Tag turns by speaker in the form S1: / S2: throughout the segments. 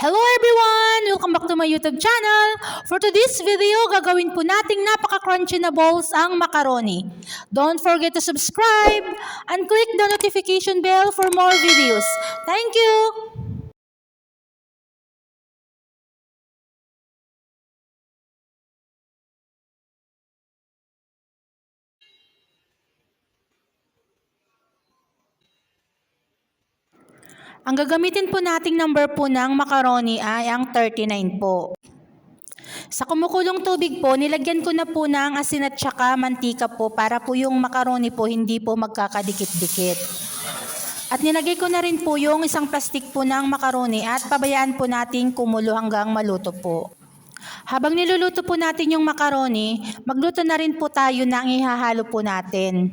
S1: Hello everyone! Welcome back to my YouTube channel. For today's video, gagawin po nating napaka-crunchy na balls ang macaroni. Don't forget to subscribe and click the notification bell for more videos. Thank you! Ang gagamitin po nating number po ng macaroni ay ang 39 po. Sa kumukulong tubig po, nilagyan ko na po ng asin at saka mantika po para po yung macaroni po hindi po magkakadikit-dikit. At nilagay ko na rin po yung isang plastic po ng macaroni at pabayaan po nating kumulo hanggang maluto po. Habang niluluto po natin yung macaroni, magluto na rin po tayo ng ihahalo po natin.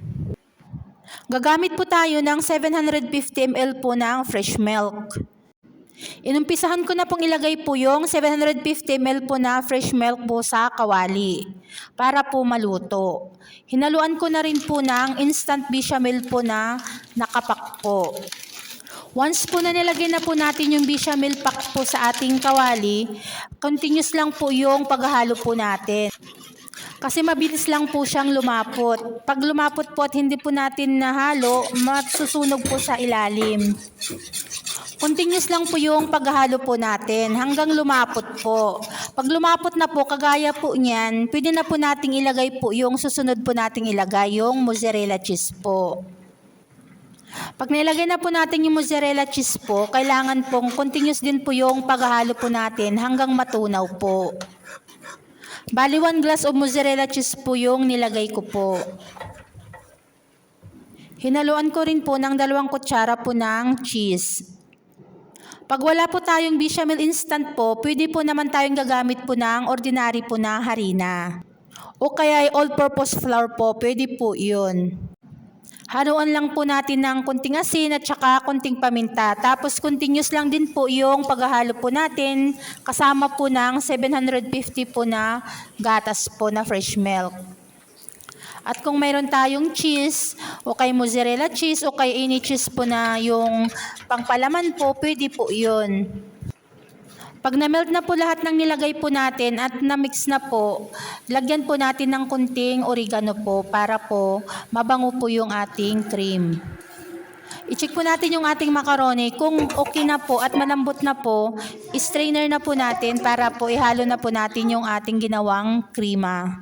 S1: Gagamit po tayo ng 750 ml po ng fresh milk. Inumpisahan ko na pong ilagay po yung 750 ml po na fresh milk po sa kawali para po maluto. Hinaluan ko na rin po ng instant bechamel po na nakapak po. Once po na nilagay na po natin yung bechamel pack po sa ating kawali, continuous lang po yung paghahalo po natin. Kasi mabilis lang po siyang lumapot. Pag lumapot po at hindi po natin nahalo, masusunog po sa ilalim. Continuous lang po yung paghahalo po natin hanggang lumapot po. Pag lumapot na po, kagaya po niyan, pwede na po nating ilagay po yung susunod po nating ilagay, yung mozzarella cheese po. Pag nilagay na po natin yung mozzarella cheese po, kailangan pong continuous din po yung paghahalo po natin hanggang matunaw po. Bali 1 glass of mozzarella cheese po yung nilagay ko po. Hinaluan ko rin po ng 2 kutsara po ng cheese. Pag wala po tayong bechamel instant po, pwede po naman tayong gagamit po ng ordinary po na harina. O kaya all-purpose flour po, pwede po yun. Haluan lang po natin ng kunting asin at saka kunting paminta. Tapos continuous lang din po yung paghahalo po natin kasama po ng 750 po na gatas po na fresh milk. At kung mayroon tayong cheese o kay mozzarella cheese o kay any cheese po na yung pangpalaman po, pwede po yun. Pag na-melt na po lahat ng nilagay po natin at na-mix na po, lagyan po natin ng kunting oregano po para po mabango po yung ating cream. I-check po natin yung ating macaroni. Kung okay na po at malambot na po, strainer na po natin para po ihalo na po natin yung ating ginawang krema.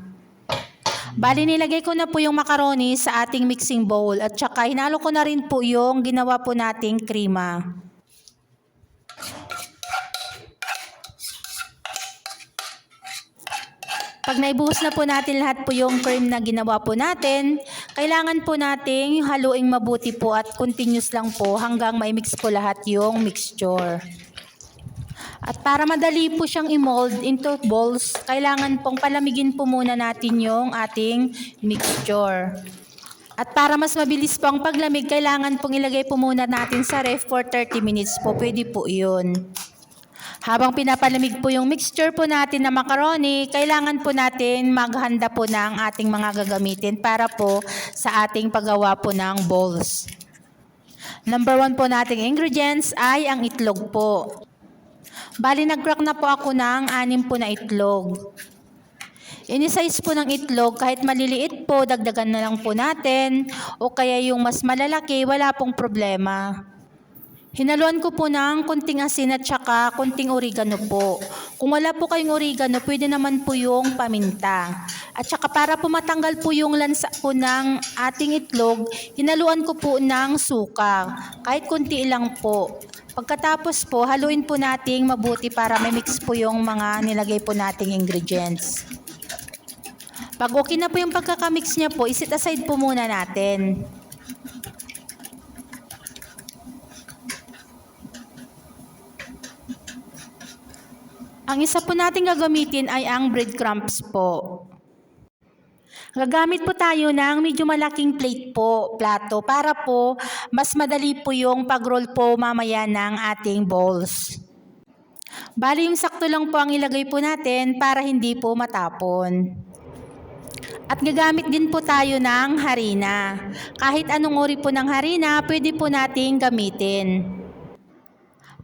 S1: Bali, nilagay ko na po yung macaroni sa ating mixing bowl at saka hinalo ko na rin po yung ginawa po nating krema. Pag naibuhos na po natin lahat po yung cream na ginawa po natin, kailangan po nating haluing mabuti po at continuous lang po hanggang mai-mix po lahat yung mixture. At para madali po siyang i-mold into balls, kailangan pong palamigin po muna natin yung ating mixture. At para mas mabilis po ang paglamig, kailangan pong ilagay po muna natin sa ref for 30 minutes po. Pwede po yun. Habang pinapalamig po yung mixture po natin na macaroni, kailangan po natin maghanda po ng ating mga gagamitin para po sa ating paggawa po ng balls. Number 1 po nating ingredients ay ang itlog po. Bali, nag-crack na po ako ng 6 po na itlog. Ini-size po ng itlog, kahit maliliit po, dagdagan na lang po natin. O kaya yung mas malalaki, wala pong problema. Hinaluan ko po ng kunting asin at saka kunting oregano po. Kung wala po kayong oregano, pwede naman po yung paminta. At saka para po matanggal po yung lansa po ng ating itlog, hinaluan ko po ng suka. Kahit kunti lang po. Pagkatapos po, haluin po nating mabuti para may mix po yung mga nilagay po nating ingredients. Pag okay na po yung pagkakamix niya po, iset aside po muna natin. Ang isa po natin gagamitin ay ang breadcrumbs po. Gagamit po tayo ng medyo malaking plate po, plato, para po mas madali po yung pag-roll po mamaya ng ating balls. Bali, yung sakto lang po ang ilagay po natin para hindi po matapon. At gagamit din po tayo ng harina. Kahit anong uri po ng harina, pwede po nating gamitin.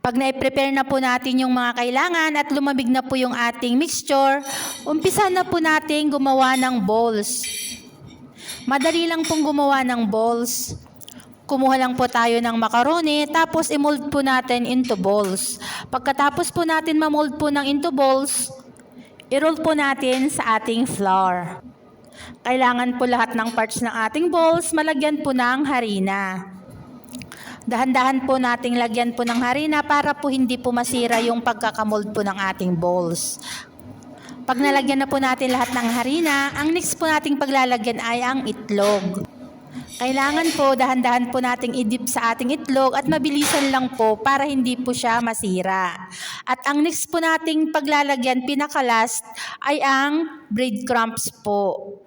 S1: Pag na-prepare na po natin yung mga kailangan at lumamig na po yung ating mixture, umpisa na po natin gumawa ng balls. Madali lang pong gumawa ng balls. Kumuha lang po tayo ng macaroni, tapos i-mold po natin into balls. Pagkatapos po natin ma-mold po ng into balls, i-roll po natin sa ating flour. Kailangan po lahat ng parts ng ating balls malagyan po ng harina. Dahan-dahan po nating lagyan po ng harina para po hindi po masira yung pagkakamold po ng ating balls. Pag nalagyan na po natin lahat ng harina, ang next po nating paglalagyan ay ang itlog. Kailangan po dahan-dahan po nating i-dip sa ating itlog at mabilisan lang po para hindi po siya masira. At ang next po nating paglalagyan, pinaka-last, ay ang breadcrumbs po.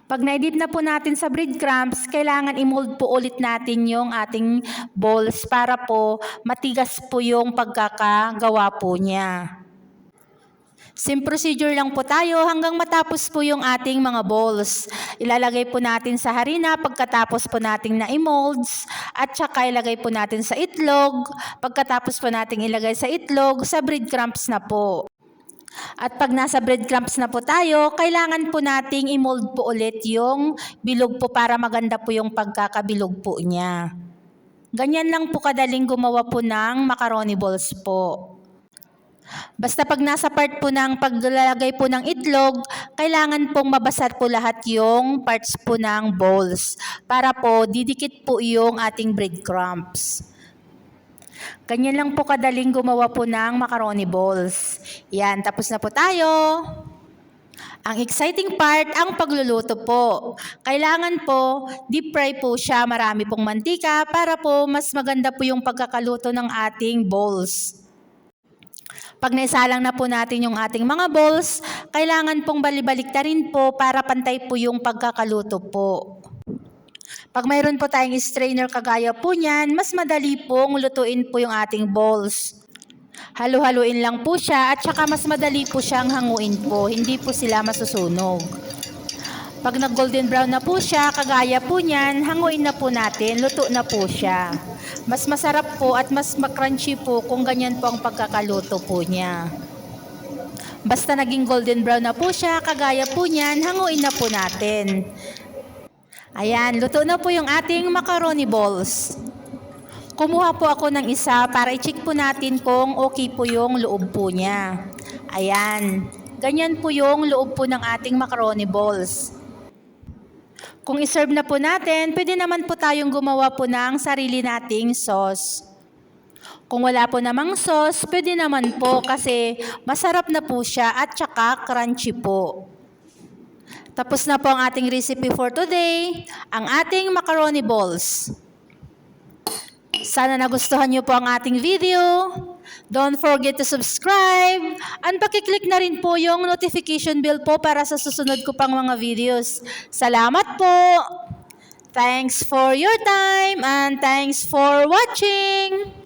S1: Pag na-dip na po natin sa breadcrumbs, kailangan i-mold po ulit natin yung ating balls para po matigas po yung pagkakagawa po niya. Same procedure lang po tayo hanggang matapos po yung ating mga balls. Ilalagay po natin sa harina pagkatapos po nating na-molds at saka ilagay po natin sa itlog. Pagkatapos po nating ilagay sa itlog, sa breadcrumbs na po. At pag nasa breadcrumbs na po tayo, kailangan po nating i-mold po ulit yung bilog po para maganda po yung pagkakabilog po niya. Ganyan lang po kadaling gumawa po ng macaroni balls po. Basta pag nasa part po ng paglalagay po ng itlog, kailangan pong mabasa po lahat yung parts po ng balls para po didikit po yung ating breadcrumbs. Ganyan lang po kadaling gumawa po ng macaroni balls. Yan, tapos na po tayo. Ang exciting part, ang pagluluto po. Kailangan po, deep fry po siya, marami pong mantika para po mas maganda po yung pagkakaluto ng ating balls. Pag naisalang na po natin yung ating mga balls, kailangan pong balibalik na rin po para pantay po yung pagkakaluto po. Pag mayroon po tayong strainer kagaya po niyan, mas madali pong lutuin po yung ating balls. Halu-haluin lang po siya at saka mas madali po siyang hanguin po, hindi po sila masusunog. Pag nag-golden brown na po siya, kagaya po niyan, hanguin na po natin, luto na po siya. Mas masarap po at mas makrunchy po kung ganyan po ang pagkakaluto po niya. Basta naging golden brown na po siya, kagaya po niyan, hanguin na po natin. Ayan, luto na po yung ating macaroni balls. Kumuha po ako ng isa para i-check po natin kung okay po yung loob po niya. Ayan, ganyan po yung loob po ng ating macaroni balls. Kung iserve na po natin, pwede naman po tayong gumawa po ng sarili nating sauce. Kung wala po namang sauce, pwede naman po kasi masarap na po siya at saka crunchy po. Tapos na po ang ating recipe for today, ang ating macaroni balls. Sana nagustuhan niyo po ang ating video. Don't forget to subscribe and pakiclick na rin po yung notification bell po para sa susunod ko pang mga videos. Salamat po! Thanks for your time and thanks for watching!